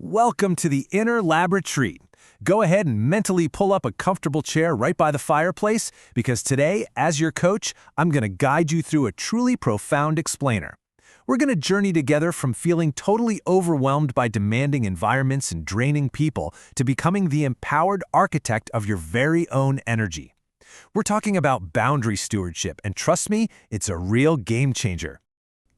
Welcome to the Inner Lab Retreat. Go ahead and mentally pull up a comfortable chair right by the fireplace because today, as your coach, I'm going to guide you through a truly profound explainer. We're going to journey together from feeling totally overwhelmed by demanding environments and draining people to becoming the empowered architect of your very own energy. We're talking about boundary stewardship, and trust me, it's a real game changer.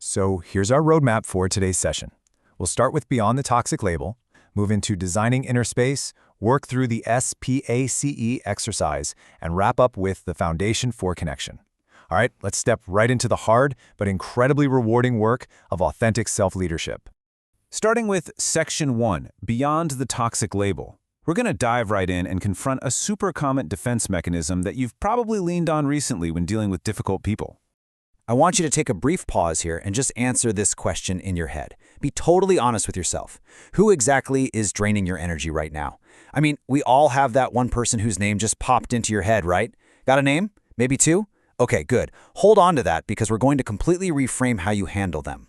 So here's our roadmap for today's session. We'll start with Beyond the Toxic Label, move into Designing Inner Space, work through the SPACE exercise, and wrap up with the Foundation for Connection. All right, let's step right into the hard but incredibly rewarding work of authentic self-leadership. Starting with Section 1, Beyond the Toxic Label, we're going to dive right in and confront a super common defense mechanism that you've probably leaned on recently when dealing with difficult people. I want you to take a brief pause here and just answer this question in your head. Be totally honest with yourself. Who exactly is draining your energy right now? I mean, we all have that one person whose name just popped into your head, right? Got a name? Maybe two? Okay, good. Hold on to that because we're going to completely reframe how you handle them.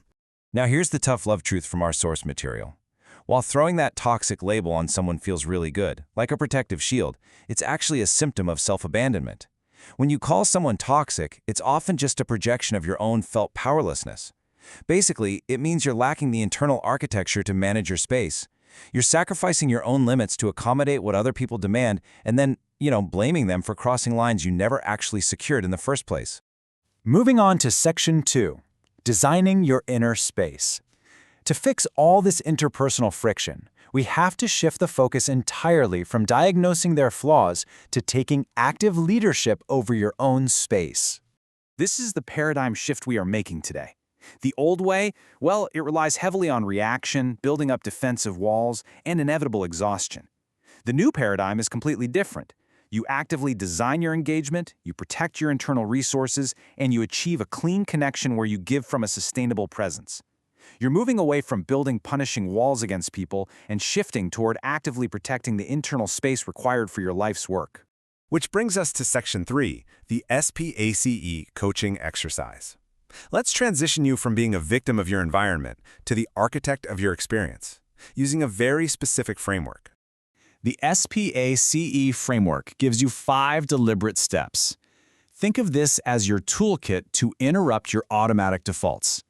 Now here's the tough love truth from our source material. While throwing that toxic label on someone feels really good, like a protective shield, it's actually a symptom of self-abandonment. When you call someone toxic, it's often just a projection of your own felt powerlessness. Basically, it means you're lacking the internal architecture to manage your space. You're sacrificing your own limits to accommodate what other people demand and then, blaming them for crossing lines you never actually secured in the first place. Moving on to Section 2, Designing Your Inner Space. To fix all this interpersonal friction, we have to shift the focus entirely from diagnosing their flaws to taking active leadership over your own space. This is the paradigm shift we are making today. The old way, well, it relies heavily on reaction, building up defensive walls, and inevitable exhaustion. The new paradigm is completely different. You actively design your engagement, you protect your internal resources, and you achieve a clean connection where you give from a sustainable presence. You're moving away from building punishing walls against people and shifting toward actively protecting the internal space required for your life's work. Which brings us to Section 3, the SPACE coaching exercise. Let's transition you from being a victim of your environment to the architect of your experience, using a very specific framework. The SPACE framework gives you 5 deliberate steps. Think of this as your toolkit to interrupt your automatic defaults.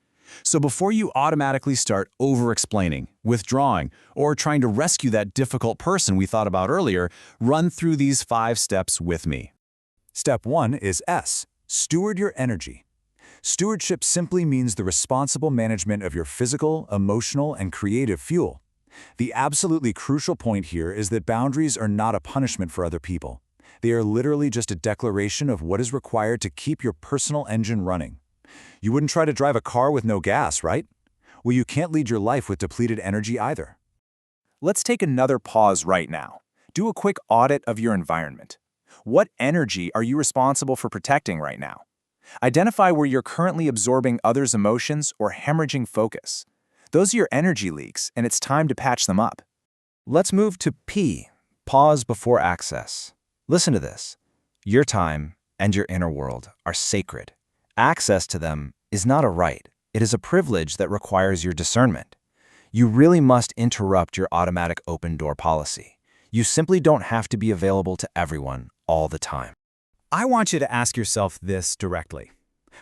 So before you automatically start over-explaining, withdrawing, or trying to rescue that difficult person we thought about earlier, run through these 5 steps with me. Step 1 is S, steward your energy. Stewardship simply means the responsible management of your physical, emotional, and creative fuel. The absolutely crucial point here is that boundaries are not a punishment for other people. They are literally just a declaration of what is required to keep your personal engine running. You wouldn't try to drive a car with no gas, right? Well, you can't lead your life with depleted energy either. Let's take another pause right now. Do a quick audit of your environment. What energy are you responsible for protecting right now? Identify where you're currently absorbing others' emotions or hemorrhaging focus. Those are your energy leaks, and it's time to patch them up. Let's move to P, pause before access. Listen to this. Your time and your inner world are sacred. Access to them is not a right. It is a privilege that requires your discernment. You really must interrupt your automatic open door policy. You simply don't have to be available to everyone all the time. I want you to ask yourself this directly.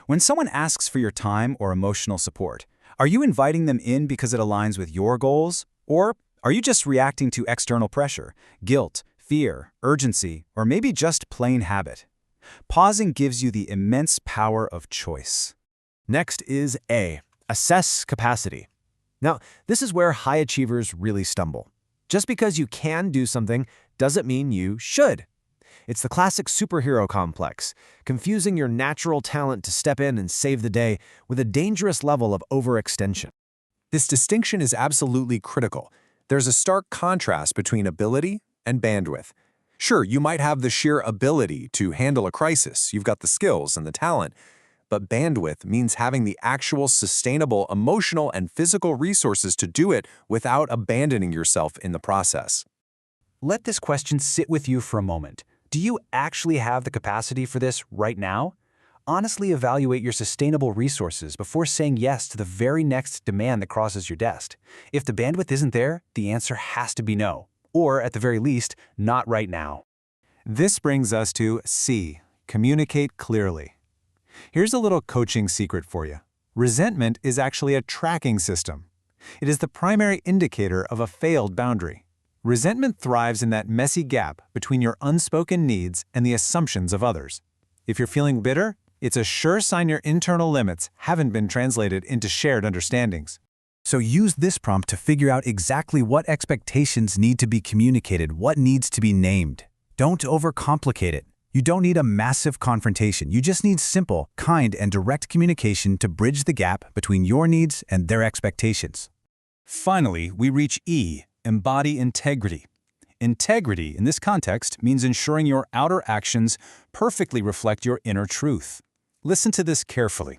When someone asks for your time or emotional support, are you inviting them in because it aligns with your goals? Or are you just reacting to external pressure, guilt, fear, urgency, or maybe just plain habit? Pausing gives you the immense power of choice. Next is A, assess capacity. Now, this is where high achievers really stumble. Just because you can do something doesn't mean you should. It's the classic superhero complex, confusing your natural talent to step in and save the day with a dangerous level of overextension. This distinction is absolutely critical. There's a stark contrast between ability and bandwidth. Sure, you might have the sheer ability to handle a crisis, you've got the skills and the talent, but bandwidth means having the actual sustainable emotional and physical resources to do it without abandoning yourself in the process. Let this question sit with you for a moment. Do you actually have the capacity for this right now? Honestly evaluate your sustainable resources before saying yes to the very next demand that crosses your desk. If the bandwidth isn't there, the answer has to be no, or at the very least, not right now. This brings us to C, communicate clearly. Here's a little coaching secret for you. Resentment is actually a tracking system. It is the primary indicator of a failed boundary. Resentment thrives in that messy gap between your unspoken needs and the assumptions of others. If you're feeling bitter, it's a sure sign your internal limits haven't been translated into shared understandings. So use this prompt to figure out exactly what expectations need to be communicated, what needs to be named. Don't overcomplicate it. You don't need a massive confrontation. You just need simple, kind, and direct communication to bridge the gap between your needs and their expectations. Finally, we reach E, embody integrity. Integrity, in this context, means ensuring your outer actions perfectly reflect your inner truth. Listen to this carefully.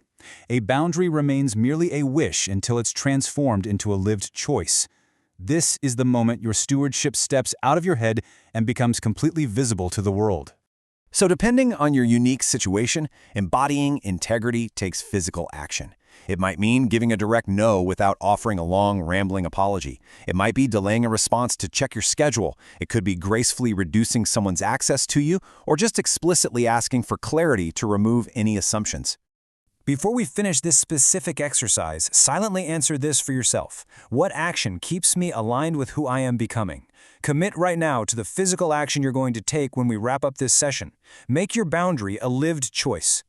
A boundary remains merely a wish until it's transformed into a lived choice. This is the moment your stewardship steps out of your head and becomes completely visible to the world. So depending on your unique situation, embodying integrity takes physical action. It might mean giving a direct no without offering a long, rambling apology. It might be delaying a response to check your schedule. It could be gracefully reducing someone's access to you, or just explicitly asking for clarity to remove any assumptions. Before we finish this specific exercise, silently answer this for yourself. What action keeps me aligned with who I am becoming? Commit right now to the physical action you're going to take when we wrap up this session. Make your boundary a lived choice.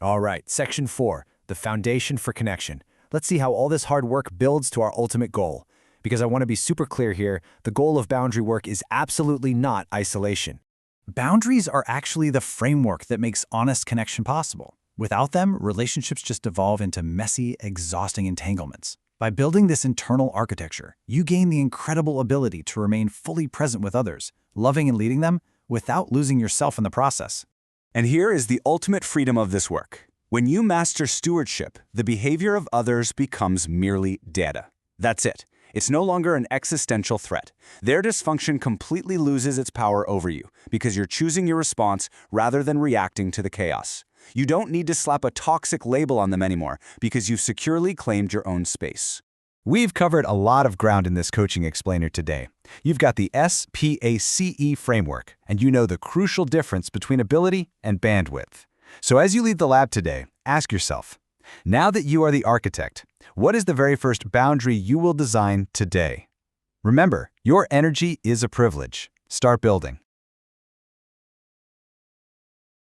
All right, section 4, the foundation for connection. Let's see how all this hard work builds to our ultimate goal. Because I want to be super clear here, the goal of boundary work is absolutely not isolation. Boundaries are actually the framework that makes honest connection possible. Without them, relationships just evolve into messy, exhausting entanglements. By building this internal architecture, you gain the incredible ability to remain fully present with others, loving and leading them, without losing yourself in the process. And here is the ultimate freedom of this work. When you master stewardship, the behavior of others becomes merely data. That's it. It's no longer an existential threat. Their dysfunction completely loses its power over you because you're choosing your response rather than reacting to the chaos. You don't need to slap a toxic label on them anymore because you've securely claimed your own space. We've covered a lot of ground in this coaching explainer today. You've got the SPACE framework, and you know the crucial difference between ability and bandwidth. So as you leave the lab today, ask yourself, now that you are the architect, what is the very first boundary you will design today? Remember, your energy is a privilege. Start building.